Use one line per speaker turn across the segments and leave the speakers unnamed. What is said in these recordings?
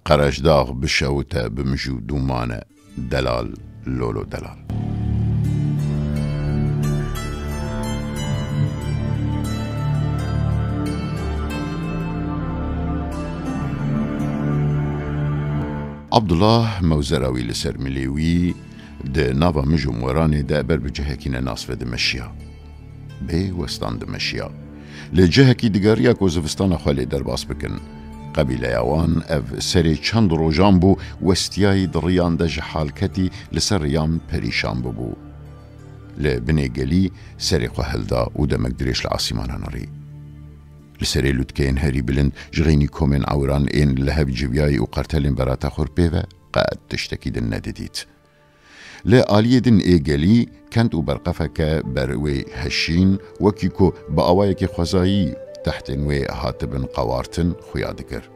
قرشداغ بشوته بمجو دومانه دلال لولو دلال. عبدالله موزراوي لسر مليوي ده نافا مجو موراني ده بر بجهكينا ناصفة دمشيا بي وستان دمشيا لجهكي دقاريا كوزفستان خالي درباس بكن قبيلة يوان اف سري چند روجان بو وستياي دريان ده جحالكتي لسر ريان پريشان بو لبني قلي سري قهلدا وده مقدريش العاصمان ناري لسري لوتكين هاري بلند جغيني كومن عوران إن لهب جبياي وقرتلين براتا خور بيوه قاد تشتكي دن ندديت لآلية دن إيقالي كانت برقفك بروي هشين وكيكو بأوايكي خوزايي تحت نوي هاتبن قوارتن خويا دكر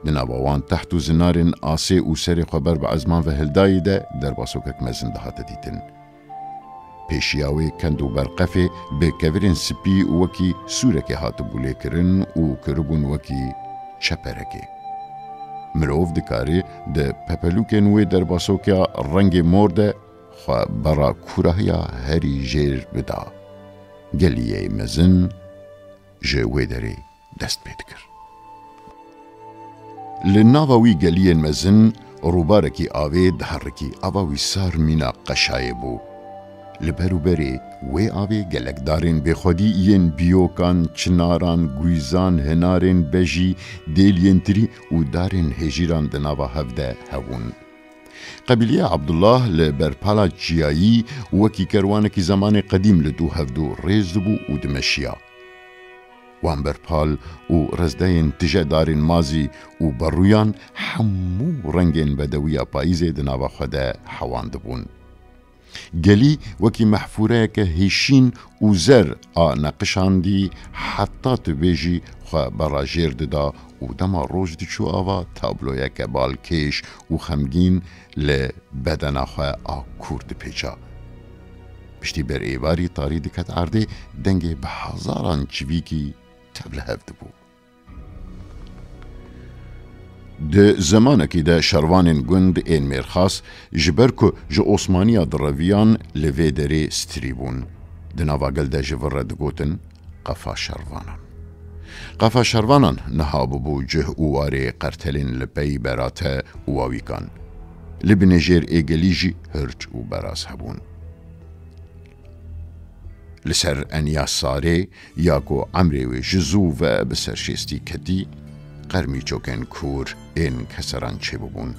دنابوان تحتو زنارن آسي وسري خبر بعزمان وهلداي ده در باسوكك مزن دهات ديتن پیشیاوی کندو برقفه به کورین سپی وکی سورکی هاتبو لیکرن و کربون وکی چپرکی. مروف دکاری ده پپلوکن وی در باسوکیا رنگ مرده خواه برا کورهیا هری جیر بدا. گلیه مزن جوی داری دست بید کر. لناوی گلیه مزن روبارکی آوی دهرکی آوی سار مینا قشای بو. لبروبری وی آوی گلک دارین بخودی ین بیوکان چناران گویزان هنارین بجی دیلین تری و دارین هجیران دناوا هفده هون. قبیلیه عبدالله لبرپالا جیایی وکی کروانکی زمان قدیم لدو هفدو ریز بو و دمشیا. وان برپال و رزدین تجه دارین مازی و برویان همو رنگین بدویا پاییزه دناوا خوده حوان دبون. گلی وکی محفوره که هیشین و زر نقشان دی حتی تبیجی خواه برا جیر ددا و دما روش دی چو آوا تابلویا که بالکیش و خمگین لبدن خواه کورد پیچا. بشتی بر ایواری تاری دکت عرده دنگه به هزاران چویکی تبله هفته بود. ده زمانکی ده شروانین گند این میرخاص جبر که جو عثمانیا درویان لوی دری ستریبون ده نواگل ده جور دگوتن قفا شروانان. قفا شروانان نهابو بو جه اواری قرتلین لپی براته اواویکان. لبنجیر ایگلیجی هرچ او براز هبون. لسر انیا ساره یاکو عمری و جزو و بسرشستی کدی قرمی چوکن کور این کسران چه ببون.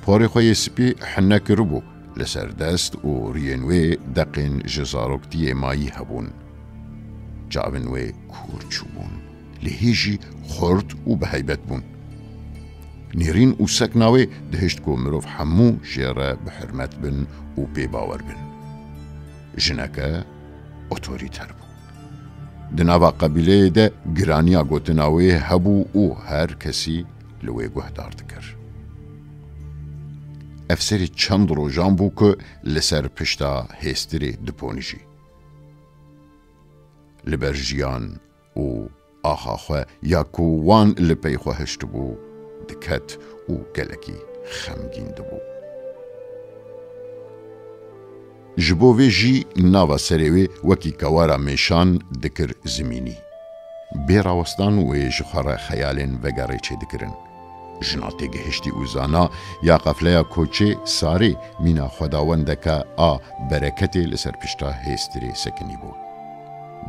پاره خواه سپی حنک ربو لسر دست و رینوی دقین جزاروکتی مایی هبون. جاونوی کور چوبون. لهیجی خورد و بهیبت بون. نیرین و سکناوی دهشت کو مروف همو جیره بحرمت بن و بیباور بن. جنکه اوتوریتر بون. دناوا قبیله ده گرانیا گوتناوی هبو او هر کسی لوی گهدار دکر. افسری چند روزان بو که لسر پشتا هستری دپونیجی. لبرجیان او آخا خواه یا کووان لپی خواهشت بو دکت او گلکی خمگین دبو. جبوه جی ناوا سریوی وکی کوارا میشان دکر زمینی. بیراوستان و جخار خیالین وگاره چه دکرن. جناتی گهشتی اوزانا یا قفله کوچه ساری مینا خداوندکا برکتی لسر پشتا هستری سکنی بود.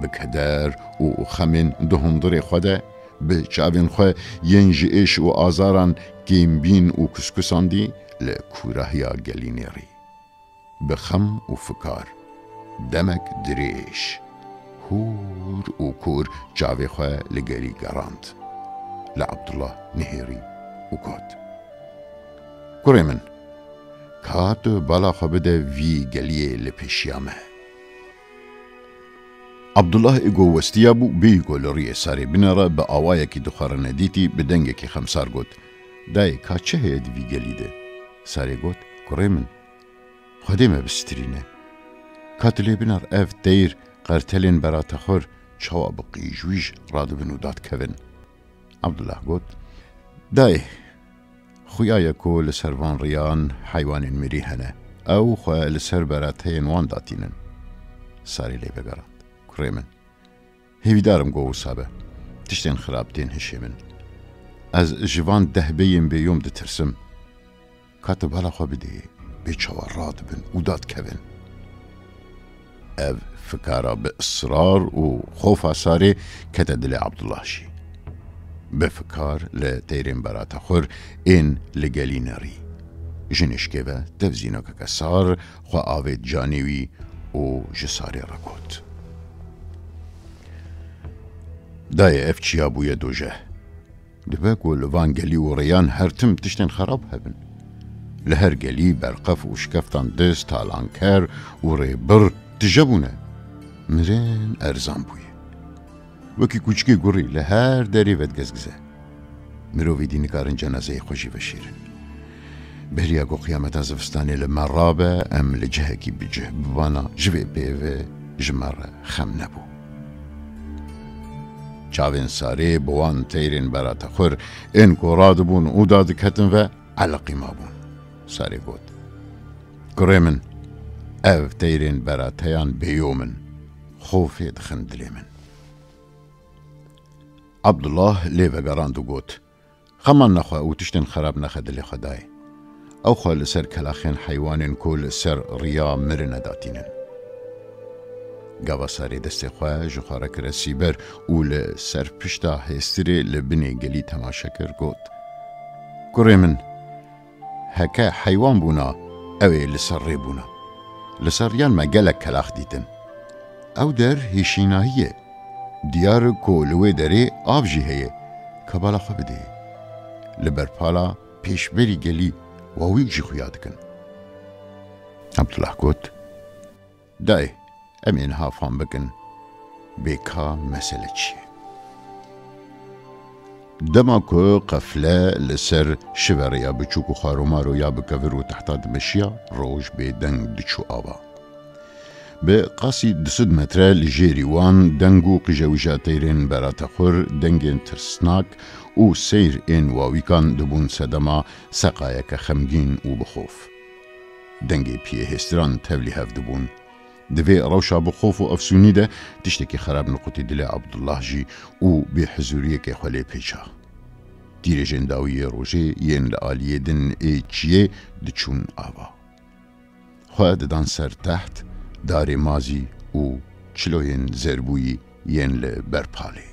بکدر و خمین دهندر خوده به چاوین خواه ینجیش و آزاران گیمبین و کسکساندی لکورهیا گلینیری. بخم و فکار دمک دریش هور و کور چاوی خواه لگری گراند لعبدالله نهیری و گود کوری من کات بالا خبده وی گلیه لپشیامه عبدالله ایگو وستیا بو بیگو لری ساری بنره به آوائه کی دخار ندیتی بدنگه کی خمسار گود دای که چه هید وی گلیده ساری گود کوری من خدمه بسترینه کاتلی بنار اف دیر قرتلین برات خور چوا بقی جویج رادو بنو داد کون عبدالله گود دای خویای کو لسر وان ریان حیوان مری هنه او خواه لسر براتین وان داتینن ساری لی بگرد کره من هیویدارم گو سابه تشتین خرابتین هشی من از جوان ده بیم بیوم ده ترسم کات بالا خواه بدی بیچوار راد بن و داد کبن او فکارا به اصرار و خوف ساری کتا دل عبدالله شی بفکار لتیرین برات خور این لگلی نری جنشکه و تفزینو که کسار خواه آوید جانیوی و جساری رکوت دای اف چیا بوی دوجه دبه گل وان گلی و ریان هر تم تشتن خراب هبن لهر گلی برقف و شکفتان دست تالان کر و ری بر تجبونه مرین ارزان بوی وکی کوچکی گوری لهر دری ود گزگزه مروی دی نکارن جنازه خوشی بشیرن بریا گو قیامت از افستانی لمرابه ام لجهکی بجه بوانا جوی بیوه جمر خم نبو چاوین ساری بوان تیرین برات خور این گوراد بون او داد کتن و علقی ما بون ساری گود گره من او تیرین براتیان بیومن خوفی دخندلی من عبدالله لیوه گراند و گوت خمان نخواه او تشتن خراب نخدلی خدای او خواه لسر کلاخین حیوانین کول سر ریا مرن داتینن گاوا ساری دست خواه جخاره کره سیبر او لسر پشتا هستری لبنی گلی تماشا کر گوت گره من هکا حیوان بونا اوی لسر ری بونا لسر یان ما گلک کلاخ دیتن او در هیشیناهیه دیار کولوی داره آب جی هیه کبالا خواه بده لبرپالا پیشبری گلی واویک جی خویاد کن عبدالله گوت دای امین هافان بکن بیکا مسئله چیه دما که قفله لسر شور یا بچوک و خارومارو یا بکور و تحتا دمشیا روش به دنگ دچو آبا به قاسی 200 متره لجیری وان دنگو قجوجا تیرین برات خور دنگین ترسناک و سیر این واویکان دبون صدما سقایک خمگین و بخوف دنگی پیه هستران تولی هف دبون دوی روشا بخوف و افسونی ده تشتکی خراب نقطی دل عبدالله جی و به حضوریه که خلی پیچا تیر جنداوی روژه ین لآلیه دن ایچیه دچون آوا خواه ددان سر تحت دار مازی و چلوین زربوی ین لبرپاله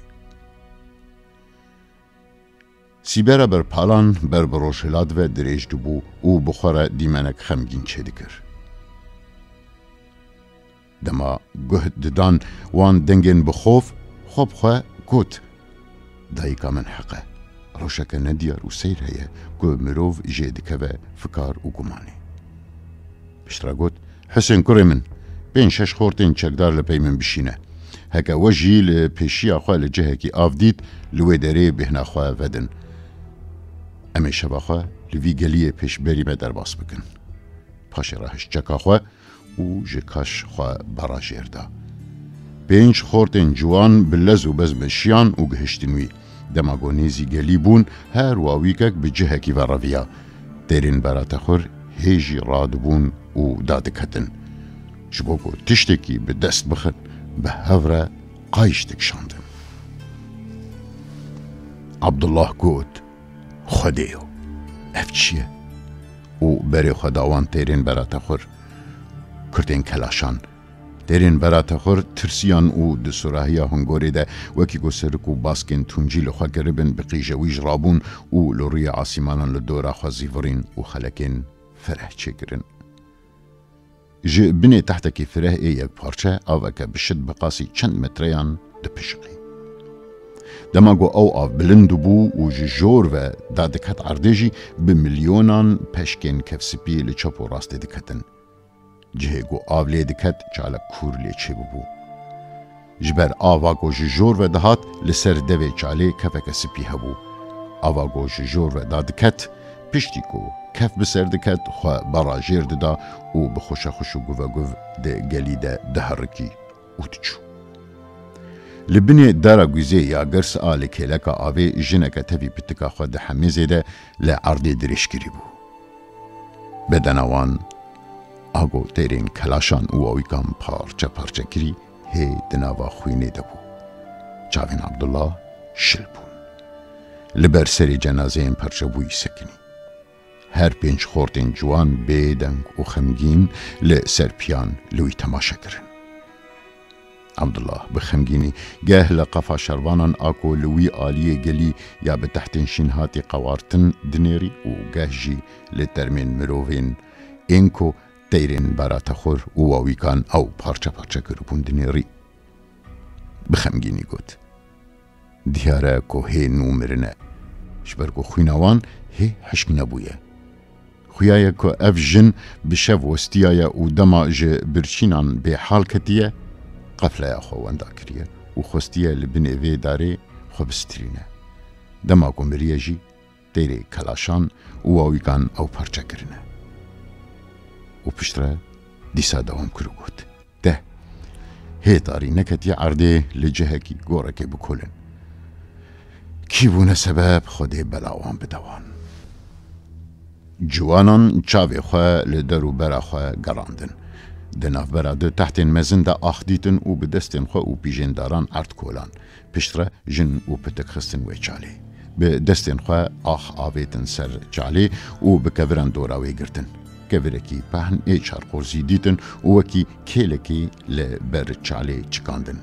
سیبرا برپالان بر بروشلاد و دریج دبو و بخورا دیمنک خمگین چه دکر دما گهد ددان وان دنگن بخوف خوب خواه گوت دایکا من حقه روشک ندیار و سیر هیه گو مروف جیدکه و فکار و گمانی بشترا گوت حسین کره من بین 6 خورتین چکدار لپی من بشینه هکا وجی لپیشی خواه لجهه کی آف دید لوی داره بهنا خواه ودن امی شبا خواه لوی گلیه پیش بریم در باس بکن پاش راهش چکا خواه و جکاش خواه براجیر دا 5 خورتین جوان بلز و بزم شیان و گهشتنوی دماغونیزی گلی بون هر واویکک به جهه کی وراویا درین برات خور هیجی راد بون و دادکتن جبوکو تشتکی به دست بخد به هوره قایشتک شاندم عبدالله گوت خودیو اف چیه؟ و بری خداوان تیرین برات خور کرتین کلاشان تیرین برات خور ترسیان و دسوراهیا هنگوری ده وکی گو سرکو باسکین تونجیل خواه گربن بقیجویج رابون و لوری عاصمانان لدورا خواه زیورین و خلکین فرح چکرن جه بنی تحتکی فرح یک پارچه او که بشد بقاسی چند متریان دپشقی دماغو او آف بلندو بو و جور و دادکت عردجی بملیونان پشکین کف سپی لچپ و راست دکتن جه گو آف لی دکت چالا کور لی چه بو جبر آواگو جور و دهات لسر دوی چاله کفک سپی هبو آواگو جور و دادکت پشتی کو کف بسر دکت خواه براجیر ددا و بخوش خوشو گوه گوه ده گلی ده دهرکی او تچو لبني دارا گوزه یا گرس آل کلکا آوه جنک تبی پتکا خود حمیزه ده لعرده درش کری بو. بدنوان آگو تیرین کلاشان او آویکان پارچه پارچه کری هی دناوا خوینه ده بو. چاوین عبدالله شل بون. لبر سری جنازه این پرچه بوی سکنی. هر پنج خورتین جوان بیدنگ و خمگین لسرپیان لوی تماشا کرن. عبدالله بخمگینی گه لقفا شروانان آکو لوی آلیه گلی یا به تحتین شینهاتی قوارتن دنیری و گه جی لترمین مروفین اینکو تیرین برات خور و واویکان او پارچه پارچه کرپون دنیری. بخمگینی گوت دیاره کو هی نومرنه شبرگو خوینوان هی حشک نبویه. خویایه که اف جن بشف وستیایه و دما جه برچینان به حال کتیه قفله خواهنده کریه و خستیه لبنه وی داره خوبسترینه. دما کمریه جی تیره کلاشان و واویکان او پرچه کرنه. و پشتره دیسا دوام کرو گود. ده هی تاری نکتی عرده لجهه کی گوره که بکولن. کی بونه سبب خوده بلاوان بدوان. جوانان چاوی خواه لدر و برا خواه گراندن. دناف برا ده تحتین مزن ده آخ دیتن و به دستین خواه و پیجنداران ارد کولان. پشتره جن و پتک خستن وی چالی. به دستین خواه آخ آویتن سر چالی و به کوران دوراوی گرتن. کورکی پهن ایچار قرزی دیتن و وکی کیلکی لبر چالی چکاندن.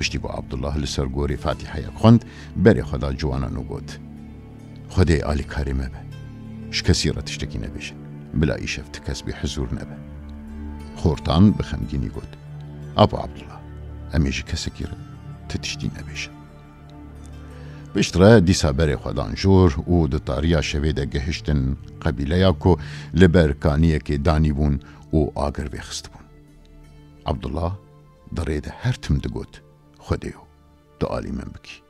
بشتی با عبدالله لسر گوری فاتحه خوند بری خدا جوانانو گود. خدای آلی کاریمه به. کسی را تشتکی نبیشن. بلا ایشفت کس بی حضور نبه. خورتان بخمگینی گود. ابو عبدالله امیجی کسی را تشتی نبیشن. بشتره دیسا بری خدان جور و ده تاریا شویده گهشتن قبیله یا که لبرکانیه که دانی بون و آگر بخست بون. عبدالله دریده هر تم ده گود. خدایو دو آلی من بکی.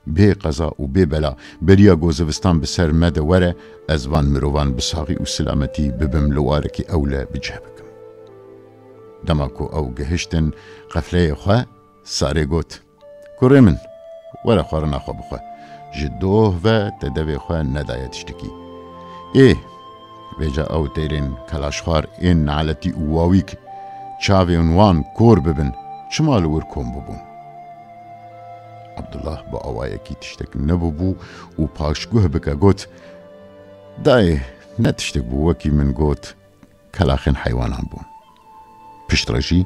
بی قضا و بی بلا بریا گوزوستان بسر مده وره از وان مروان بساقی و سلامتی ببم لوارکی اوله بجه بکم. دماکو او گهشتن قفله خواه ساره گوت کره من وره خوارنا خواه بخواه جدوه و تدوی خواه ندایت اشتکی. ویجا او تیرین کلاشخوار این نعلتی اواویک چاوی عنوان کور ببن چمال ورکوم ببون. عبدالله با آوائه کی تشتک نبو و پاشگوه بکا گوت دای نتشتک بو وکی من گوت کلاخین حیوانان بون. پشتراجی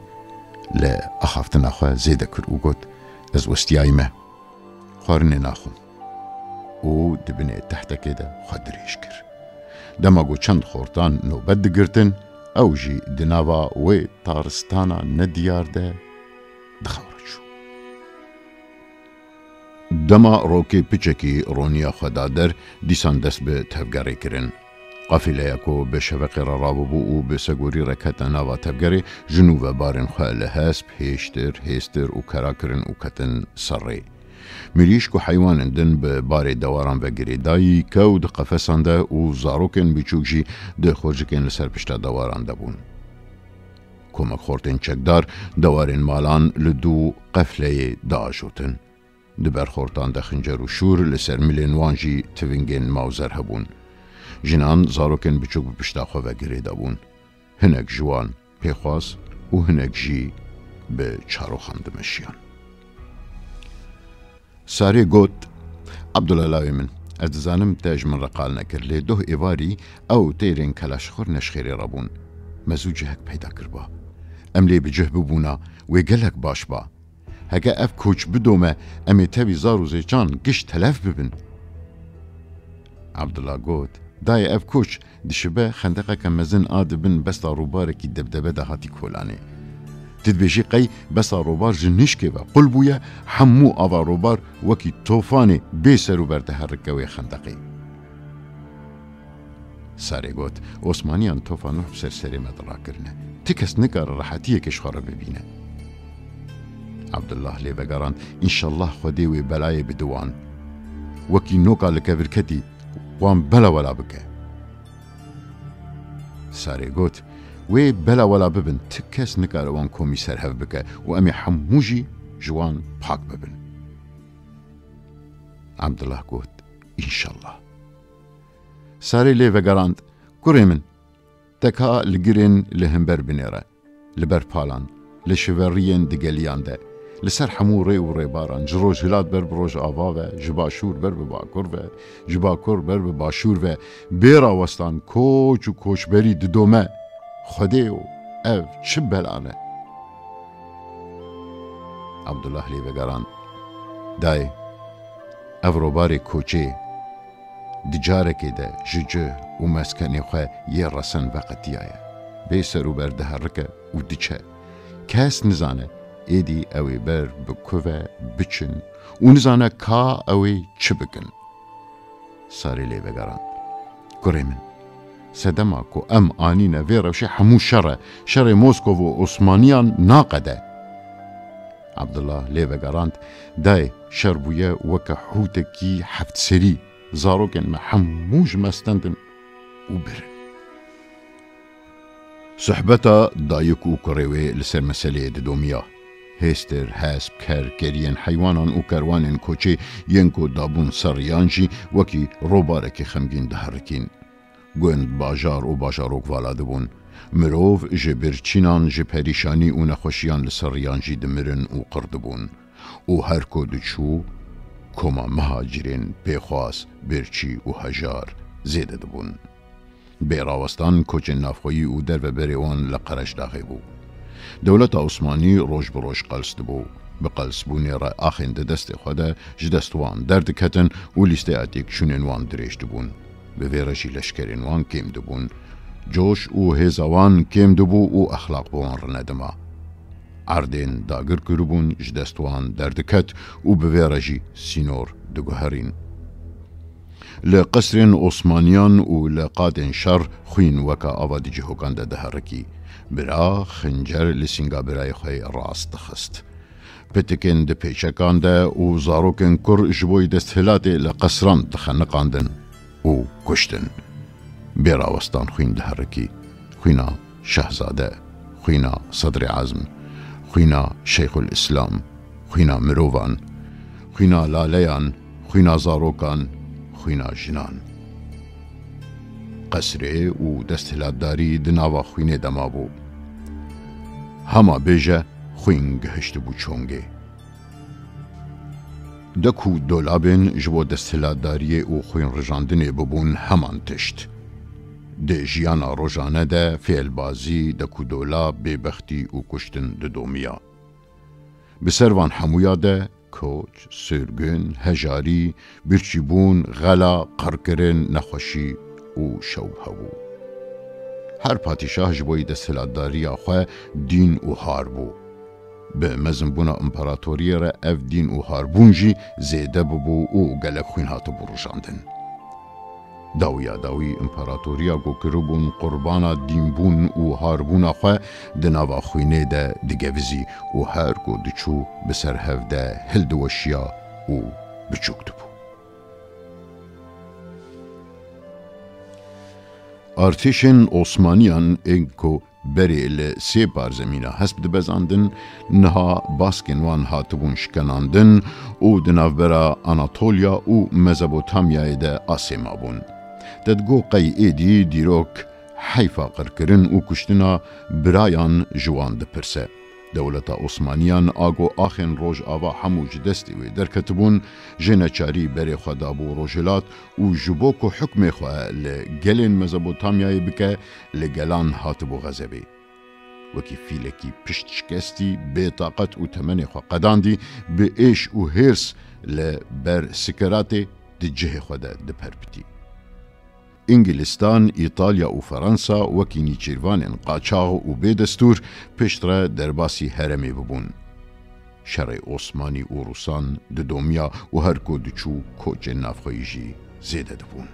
لأخافتن اخواه زیده کر و گوت از وستیای ما خوارنی ناخون و دبنه تحتکه ده خواه دریش کر. دماغو چند خورتان نوبت دگرتن او جی دناوا و تارستانا ندیار ده دخورجو. دما روکی پچکی رونیا خدادر دیسان دست به تفگری کرن. قافله یکو به شبق رابو و به سگوری رکت ناوا تفگری جنوب بارن خواه هسب هیستر و کرا کرن و کتن سری. مریش که حیوان دن به بار دواران و گریدایی که و ده قفصان ده و زاروکن بچوک جی ده خورجکن لسر پشتا دواران ده بون. کمک خورتن چکدار دوارن مالان لدو قفله داشوتن. ده برخورتان ده خنجر و شور لسر ملین وانجی توینگن موزر هبون. جنان زاروکن بچوک پشتا خواه و گریده بون. هنک جوان پیخواست و هنک جی به چارو خاندمشیان. ساری گوت عبدالله لاوی من از دزانم تاج من رقال نکر لی دوه ایواری او تیرین کلاشخور نشخیری رابون مزوجه هک پیدا کربا ام لی بجه ببونا و گلک باش با هکا اف کوچ بدومه امی تاوی زارو زیچان گش تلف ببن. عبدالله گوت دای اف کوچ دشبه خندقه که مزن آدبن بستا روباره کی دبدبه ده هاتی کولانه تدبیجی قی بسا روبار جنشکه و قلبویا حمو آوا روبار وکی توفانه بی سرو برده هرکوی خندقی. ساری گوت عثمانیان توفانو سرسری مدرا کرنه تکس نکار راحتیه کش خورا ببینه. عبدالله لی بگران انشالله خودیوی بلای بدوان وکی نوکا لکورکتی وان بلا ولا بکه. ساری گوت وی بلا ولا ببن تکس نکاروان کمیسر هف بکه و امی حموجی جوان پاک ببن. عبدالله گوت انشالله. ساری لی وگراند گره من تکا لگرین لهمبر بنیره لبر پالان لشورین دگلیان ده لسر حمو ری و ری باران جرو جلاد بر بروج آوا و جباشور بر بباکور و جباکور بر بباشور و بیرا وستان کوچ و کوچ بری ددومه خده و او چه بلانه. عبدالله لی وگران دای او روبار کوچه دجارکی ده ججه و مسکنی خواه یه رسن وقتیایه بیسر و بر دهرکه و دچه کس نزانه ایدی اوی بر بکوه بچن و نزانه کا اوی چه بکن. ساری لی بگران گره من سدما کو ام آنینه وی روشه همو شر موسکو و عثمانیان ناقده. عبدالله لی بگراند دای شربویه وکه حوتکی حفت سری زاروکن ما هموش مستندن و برن. صحبتا دایک و کروی لسر مسئله دومیا هستر حسب کرین حیوانان و کروانن کوچه ینکو دابون سریانجی وکی روبارک خمگین دهرکین گوند باجار و باجاروک والاده بون مروف جه برچینان جه پریشانی و نخوشیان لسریانجی دمرن و قردبون و هر کود چو کما مهاجرین پیخواست برچی و هجار زیده دبون. بیراوستان کوچ نافخویی و در و بریوان لقرش داخل بو. دولت عثمانی روش بروش قلس دبو. بقلس بونی را آخین دست خوده جدستوان درد کتن و لیسته اتیک شونین وان دریش دبون. به ویرشی لشکرین وان کم دبون. جوش و هزوان کم دبو و اخلاق بوان رندما. عردین داگر کربون جدستوان دردکت و بویرجی سینور دگوهرین. لقصر عثمانیان و لقادن شر خوین وکا آوادی جهوکان ده دهرکی برا خنجر لسینگا برای خوی راست خست. پتکن ده پیچکان ده و زاروکن کر جبوی دستهلات لقصران تخنقاندن و کشتن. برا وستان خوین دهرکی خوینا شهزاده خوینا صدر عزم خوینا شیخ الاسلام خوینا مروان خوینا لالیان خوینا زاروکان خوینا جنان. قصره و دستهلاتداری دناوا خوینه دما بو. هما بیجه خوین گهشت بو چونگه. دکو دولابین جبو دستهلاتداری و خوین رجاندنه ببون همان تشت. ده جیانا روزانه ده فعل بازی دکو دولاب ببختی و کشتن دومیا. بسروان حمویا ده کوچ، سرگن، هجاری، برچیبون، غلا، قرکرن، نخوشی و شوب هبو. هر پادشاه جبوی دستهلاتداری خواه دین و هاربو. به مزنبونا امپراتوری را اف دین و هاربونجی زیده ببو و گلک خوین هاتو بروژاندن. داوی امپراتوریا گو کربون قربانا دینبون و هاربونا خواه دناوا خوینه ده دگوزی و هر گو دچو بسر هفده هلدوشیا و بچوکتو بو. ارتشن عثمانیان اینکو بری لسی بار زمینه حسب دبزاندن نها باسکنوان هاتبون شکناندن و دناوبرا آناتولیا و مزبوتامیای ده آسیما بون. ددگو قی ایدی دیروک حیفا قرکرن و کشتنا برایان جوان دپرسه. دولت عثمانیان آگو آخین روژ آوا همو جدستی وی درکتبون جنچاری بری خدابو روژلات و جبوکو حکم خواه لگلین مزبوتامیای بکه لگلان هاتبو غزبی. وکی فیلکی پشت شکستی به طاقت و تمنی خواه قداندی به ایش و هرس لبر سکرات دی جه خواه دپرپتی. انگلستان، ایتالیا و فرانسا وکی نیچیروان قاچاغ و بدستور پشتره درباسی هرمی ببون. شرع عثمانی و روسان دومیا و هر کودچو کوچ نافخویجی زیده دبون.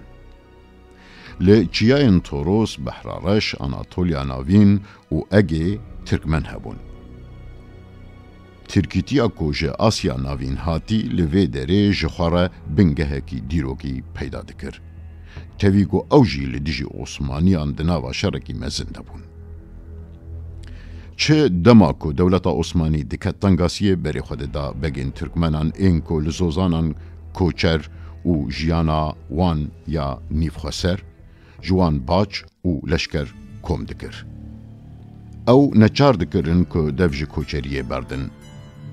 لچیاین توروس، بحرارش، آناتولیا ناوین و اگه ترکمن هبون. ترکیتیا کوژه آسیا ناوین هاتی لوی دره جخواره بنگه کی دیروکی پیدا دکر. تویگو اوجی لدیجی عثمانیان دناوا شرکی مزنده بون. چه دماکو دولت عثمانی دکت تنگاسیه بری خود دا بگین ترکمنان اینکو لزوزانان کوچر و جیانا وان یا نیف خسر جوان باچ و لشکر کم دکر. او نچار دکرن که دفج کوچریه بردن.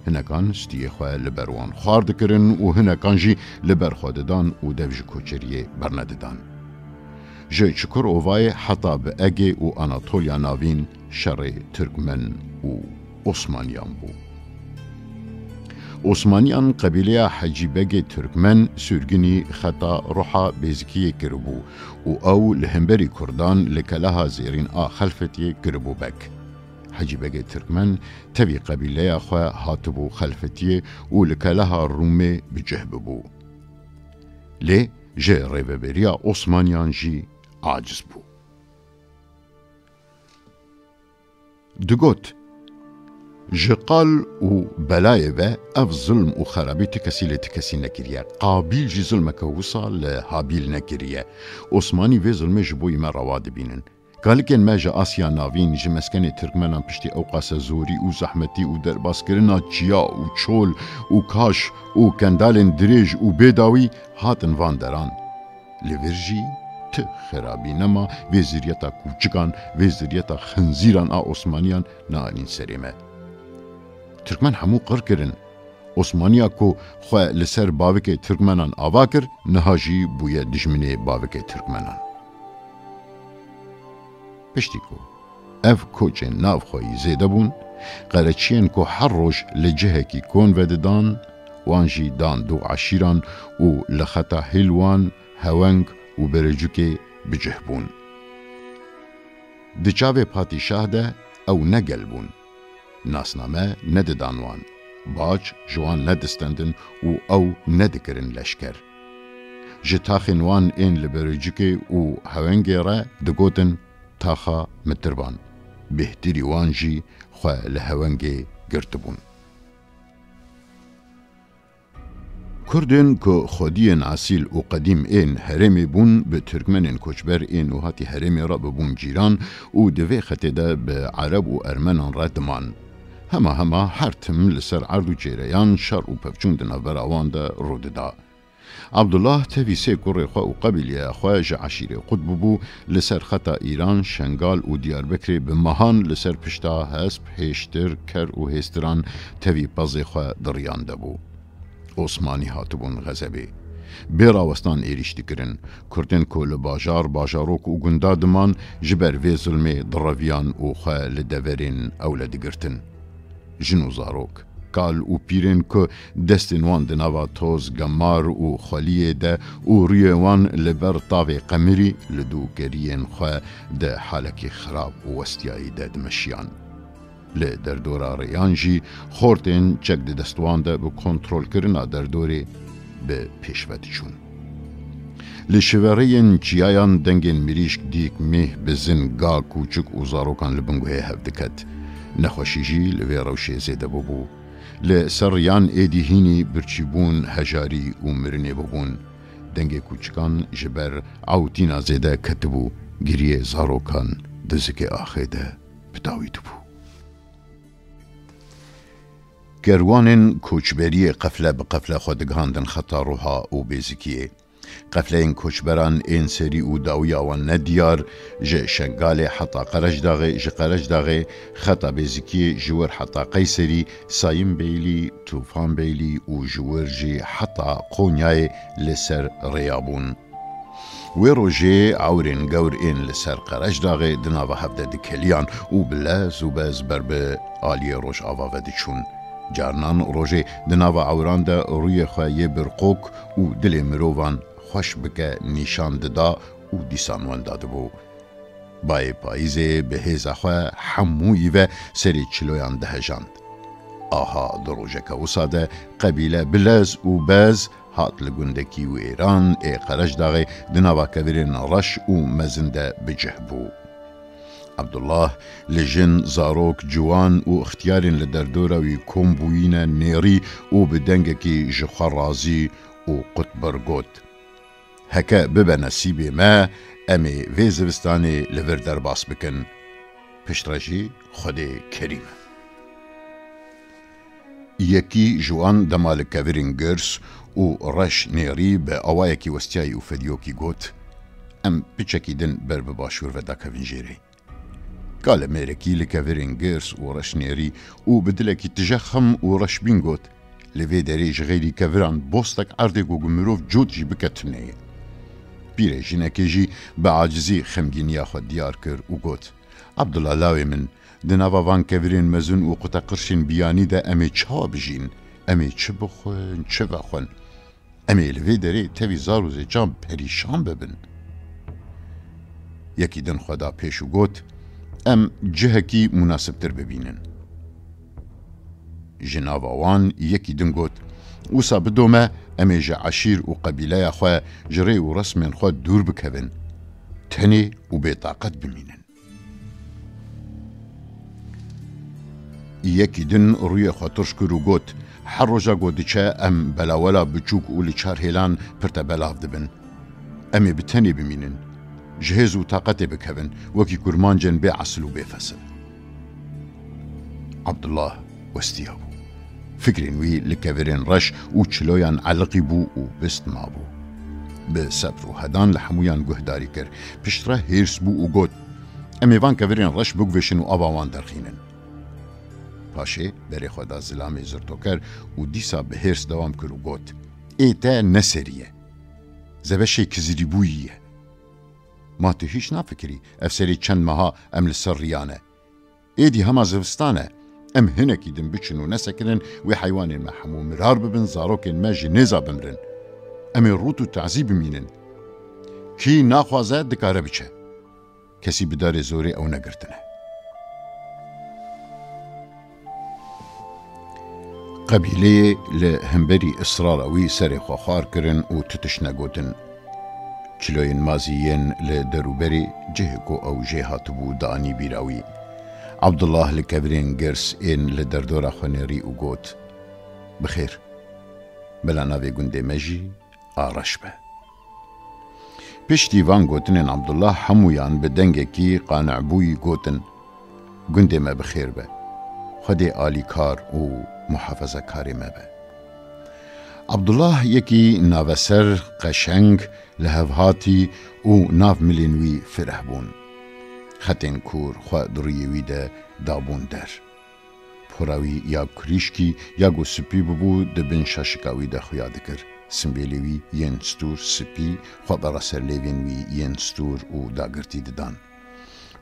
هنکان ستیه خواه لبروان خوار دکرن و هنکان جی لبر خوددان و دفج کوچریه برنددان. جه چکر اووای حتا به اگه و اناتولیا ناوین شر ترکمن و عثمانیان بو. عثمانیان قبیله حجیبگ ترکمن سرگنی خطا روحا بیزکیه کربو و او لهمبری کردان لکلها زیرین خلفتیه کربو بک. حجیبگ ترکمن تبی قبیله خواه هاتبو خلفتیه و لکلها رومه بجهب بو. لی جه ریوبریا عثمانیان جی عاجز بو. دگوت جقال و بلاي و اف ظلم و خرابي تكسي نكريا قابيل جي ظلمك وصل لهابيل نكريا عثماني في ظلم جبوي ما رواد بينن قالكن ما جا آسيا ناوين جي مسكن تركمنان پشتي اوقاس زوري و زحمتي و درباسكرنا چيا و چول و كاش و كندالن دريج و بيداوي هاتن واندران لورجي ت خرابي نما وزيريتا کوچکان وزيريتا خنزيران عثمانيان نالين سريمه ترکمن همو قر کرن. عثمانیا کو خواه لسر باوک ترکمنان آوا کر نهاجی بویا دجمنه باوک ترکمنان. پشتی کو اف کوچن ناف خواهی زیده بون قرچین کو هر روش لجهه کی کون وددان وانجی دان دو عشیران و لخطا هلوان هونگ و برجوک بجه بون. دچاوه پاتیشاه ده او نگل بون. ناسنامه نددانوان باج جوان ندستندن و او ندکرن لشکر جتاخن وان این لبرجکی و هونگی را دگوتن تاخا متربان بهتری وان جی خواه لهونگی گرتبون کردن که خودین اصیل و قدیم این هرمی بون به ترکمنین کچبر این و هاتی هرمی را ببون جیران و دوی خطیده به عرب و ارمنان را دمان هما هر تم لسر عرض و جریان شر و پفچون دنا براوان ده رود دا. عبدالله تفی سه کره خواه و قبیلی خواه جه عشیره قطب بو لسر خطا ایران شنگال و دیار بکری به مهان لسر پشتا هسب هشتر کر و هستران تفی پازه خواه دریان ده بو. عثمانی هاتبون غزبه. بیراوستان ایریشتی کرن کردن که لباجاروک و گندادمان جبر وی ظلمه دراویان و خواه لدورین او لدگرتن. جنو زاروک کال و پیرن که دستن وان دناوا توز گمار و خالیه ده و ریوان لبر طاوه قمری لدو گرین خواه ده حالکی خراب و وستیایی ده دمشیان. در دورا ریان جی خورتن چک ده دستوان ده به کنترول کرنا در دوری به پیشوتی چون. لشوارین چیایان دنگن مریشک دیک مه بزن گا کوچک و زاروکان لبنگوه هفدکت. نخوشیجی لوی روشه زیده ببو لسریان ایدی هینی برچیبون هجاری و مرنه ببون دنگ کوچکان جبر عوتینا زیده کتبو گریه زاروکان دزک آخیده بتاویدو بو گروانن کوچبری قفله بقفله خودگاندن خطا روحا و بیزکیه قفله این کوچبران این سری و داویا و ندیار جه شنگال حتا قرش داغه خطا بیزکی جور حتا قیسری سایم بیلی توفان بیلی و جور جه حتا قونیای لسر ریابون و روژه عورین گور این لسر قرش داغه دناوه هفته دکلیان و بلز و بز بربه آلی روش آواوه چون جارنان روژه دناوه عوران ده روی خواهی برقوک و دل مروان خوش بکه نیشان دادا و دیسان ونداده بو. بای پاییزه به هیزا خواه حموی و سری چلویان دهجاند. آها دروژه که وساده قبیله بلز و بز هات لگندکی و ایران ای قرش داغه دناوا کبیرین رش و مزنده بجه بو. عبدالله لجن زاروک جوان و اختیارین لدردوروی کمبوین نیری و بدنگکی جخوار رازی و قطبرگوت. هکا ببه نصیب ما امی وی زوستانی لور در باس بکن. پشتراجی خود کریم. یکی جوان دمال کورین گرس و رش نیری به آوای کی وستیای و فدیو کی گوت ام بچکی دن بر بباشور و دا کوین جیری. قال میرکی لکورین گرس و رش نیری و بدلکی تجخم و رش بین گوت لوی دریج غیری کوران بوستک عرده گو گمروف جود جی بکتنه. بیره جنکی جی به عاجزی خمگینیا خود دیار کر و گوت عبدالله لاوی من دناوا وان کورین مزون و قطع قرشین بیانی ده امی چا بجین امی چه بخون چه بخون امی لوی دری تاوی زاروز جام پریشان ببن. یکی دن خدا پیش و گوت ام جهکی مناسب تر ببینن. جناوا وان یکی دن گوت وسا بدومه امی جا عشیر و قبیله خواه جری و رسم خواه دور بکبن تنی و بیطاقت بمینن. یکی دن روی خاطرش کرو گوت هر روزا گوتی چه ام بلاولا بچوک اولی چار هیلان پرتا بلاف دبن امی بتنی بمینن جهز و طاقت بکبن وکی کرمانجن بی عسل و بی فصل. عبدالله وستیابو فکرین وی لکورین رش و چلویان علقی بو و بست ما بو. به صبر و هدان لحمویان گهداری کر پشتره هیرس بو و گوت امی وان کورین رش بگوشن و آباوان درخینن. پاشه بری خدا زلامی زرتو کر و دیسا به هرس دوام کر و گوت ایتا نسریه زبشه کزیری بوییه ما تو هیچ نفکری افسری چند ماها ام لسر ریانه ایدی هما زوستانه ام هنکی دن بچن و نسکرن و حیوان محمو مرار ببن زاروکن مجی نزا بمرن ام روت و تعذیب مینن کی ناخوازه دکاره بچه کسی بدار زوری او نگرتنه. قبیله لهمبری اصراروی سر خواه کرن و تتش نگوتن. چلوین مازیین لدروبری جهکو او جهاتبو دانی بیراوی. عبدالله لکبرین گرس این لدردورا خونری و گوت بخیر بلا ناوی گنده مجی آرش به. پشتی وان گوتنین عبدالله همویان به دنگه کی قانع بوی گوتن گنده ما بخیر به خودی آلی کار و محافظه کاری مبه. عبدالله یکی ناوسر قشنگ لهوهاتی و ناف ملینوی فرح بون. خطین کور خواه درویوی ده دابون در. پراوی یا کریشکی یا گو سپی ببو ده بین شاشکاوی ده خویا دکر. سنبیلیوی ین ستور سپی خواه برا سر لیوینوی ین ستور و داگرتی ددان.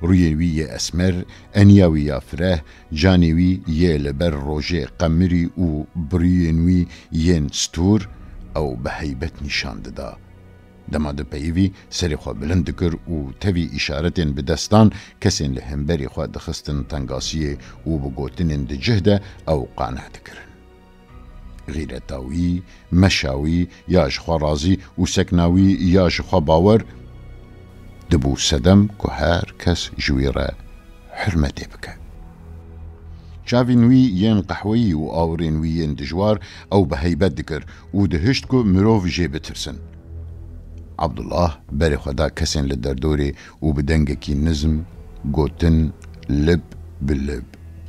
رویوی یه اسمر، انیاوی یا فره، جانیوی یه لبر روژه قمری و بریینوی ین ستور او به حیبت نشان دادا. دما ده پیوی سری خواه بلند کر و تاوی اشارتین به دستان کسین لهمبری خواه دخستن تنگاسیه و بگوتنین ده جهده او قانع دکرن. غیرتاوی، مشاوی، یاش خواه رازی و سکناوی یاش خواه باور دبو سدم که هر کس جویره حرمتی بکه. چاوینوی ین قحوی و آورینوی ین دجوار او به حیبت دکر و دهشت که مروف جه بترسن. عبدالله بری خدا کسین لدردوری و بدنگه کی نظم گوتن لب بلب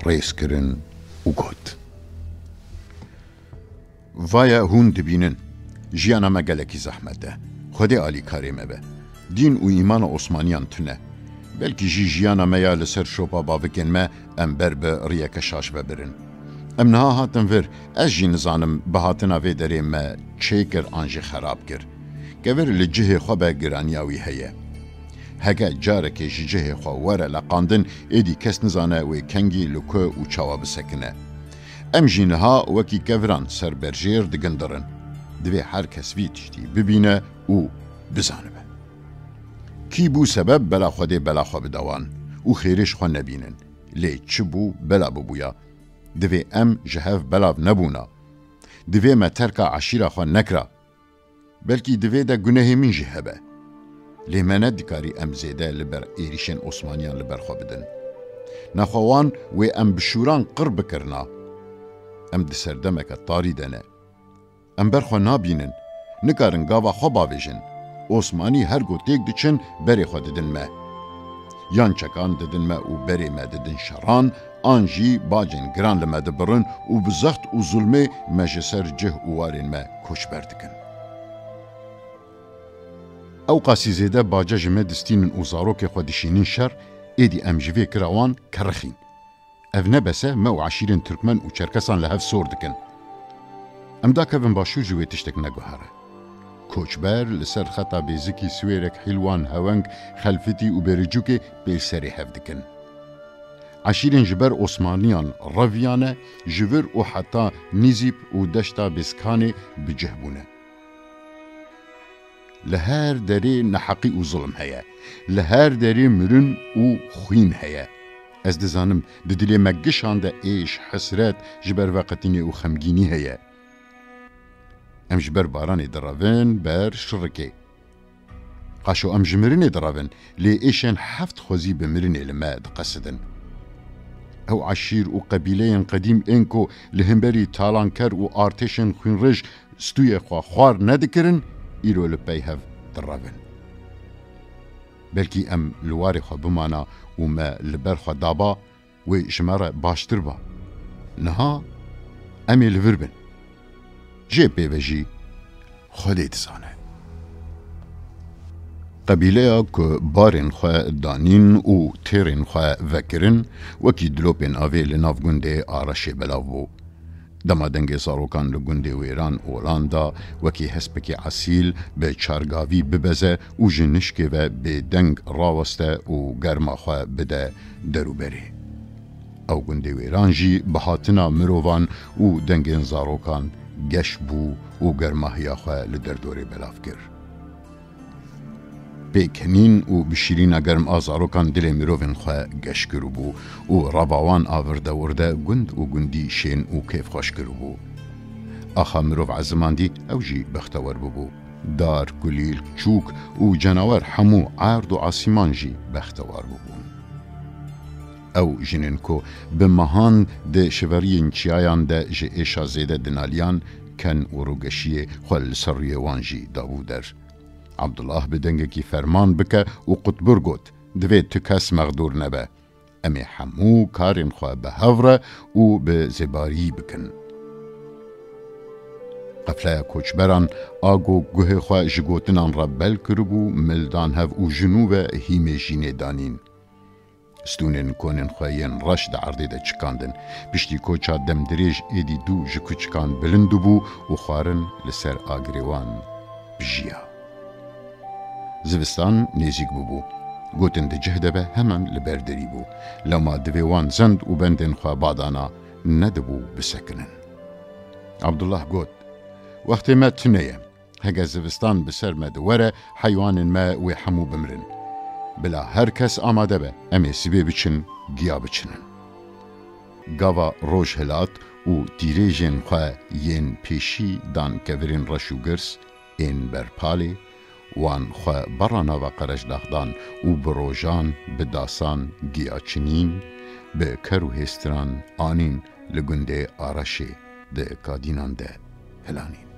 ریس کرن و گوت. وایا هون دبینن جیانا مگلکی زحمت ده خودی آلی کاری مبه. دین و ایمان عثمانیان تنه بلکی جی جیانا میا لسر شوپا باوکن ما ام بر به ریک شاش ببرن. ام نها هاتن ور از جی نزانم بهاتنا وی داره ما چه کر آنجی خراب کر گور لجه خواه به گرانیاوی هیه. هگه جاره که جه خواه وره لقاندن ایدی کس نزانه و کنگی لکه و چاوا بسکنه. ام جینها وکی گوران سر برجیر دگندرن دوی هر کس وی تشتی ببینه و بزانه به. کی بو سبب بلا خوده بلا خواه بدوان و خیرش خواه نبینن لی چه بو بلا ببویا دوی ام جهف بلا نبونا دوی ما ترکا عشیره خواه نکرا بلکی دوی دا گناه من جهبه لی منه دکاری ام زیده لبر ایریشن عثمانیان لبر خواه بدن نخواوان و ام بشوران قرب کرنا ام ده سردمک تاری دنه ام برخوا نابینن نکارن گاوا خواه باویجن عثمانی هر گو تیک دچن بری خود دن ما یان چکان ددن ما و بری ما ددن شران آنجی باجن گران لما دبرن و بزخت و ظلمه مجسر جه وارن ما کش بردکن. او قاسی زیده باجه جمع دستین و زاروک خودشینین شر ایدی امجوی کراوان کرخین. او نبسه ما و عشیرین ترکمن و چرکسان لحف سور دکن. ام دا کفن باشو جوی تشتک نگوهاره. کوچبر لسر خطا بیزکی سویرک حلوان هونگ خلفتی و برجوک بیسری هفدکن. عشیرین جبر عثمانیان رویانه جور و حتی نیزیب و دشتا بسکانه بجهبونه. لهر دری نحقی و ظلم هیا. لهر دری مرن و خوین هیا. از دزانم ددلی مگشان ده ایش حسرت جبر وقتینی و خمگینی هیا. ام جبر بارانی دراون بر شرکه. قاشو ام جمرینی دراون لی ایشن حفت خوزی بمرینی لما دقصدن. او عشیر و قبیله قدیم انکو لهمبری تالانکر و آرتشن خوینرش ستوی خوار ندکرن ایرو لپی هف دراون. بلکی ام لواری خوا بمانا و ما لبر خوا دابا و جماره باشتر با. نها امی لور بن. جه بیوژی خودی دزانه. قبیله که بارن خواه دانین و تیرن خواه وکرن وکی دلوپن آوه لنافگونده آرش بلاو بو. دما دنگ زاروکان لگونده ویران اولاندا وکی هسپکی اصیل به چارگاوی ببزه و جنشکه و به دنگ راوسته و گرما خواه بده درو بره. او گونده ویران جی بحاتنا مروان و دنگ زاروکان گش بو و گرماهیا خواه لدردوری بلاف گر. بیکنین و بشیرین گرم آزاروکان دل میروین خواه گش کرو بو و راباوان آورده ورده گند و گندی شین و کیف خوش کرو بو. آخا مروف عزمان دی او جی بختور بو. دار گلیل چوک و جناور همو عرض و عاصمان جی بختور بو. او جنین کو بمهان ده شورین چیایان ده جه ایشا زیده دنالیان کن و روگشی خل سریه وانجی دابو در. عبدالله بدنگه کی فرمان بکه و قطبر گوت دوید تو کس مغدور نبه. امی همو کارین خواه به هوره و به زباری بکن. قفله کوچبران آگو گوه خواه جگوتنان را بل کربو ملدان هف و جنوب هیمه جینه دانین. ستونن کنن خواهین رش ده عرضه ده چکاندن. پشتی کوچا دم دریج ایدی دو جکو چکان بلندو بو و خوارن لسر آگریوان بجیا. زوستان نزیک بو. گوتن ده جهده به همان لبردری بو. لما دویوان زند و بندن خواه بادانا ندبو بسکنن. عبدالله گوت وقتی ما تنیه هگه زوستان بسر ما دوره حیوان ما و حمو بمرن. بلا هر کس آماده به امی سیبه بچن گیا بچنن. گاوا روش هلات و دیریجن خواه ین پیشی دان کورین رشو گرس این برپالی وان خواه برانا و قرش داخدان و بروجان بداسان گیا چنین به کرو هستران آنین لگنده آرشه ده کادینان ده هلانین.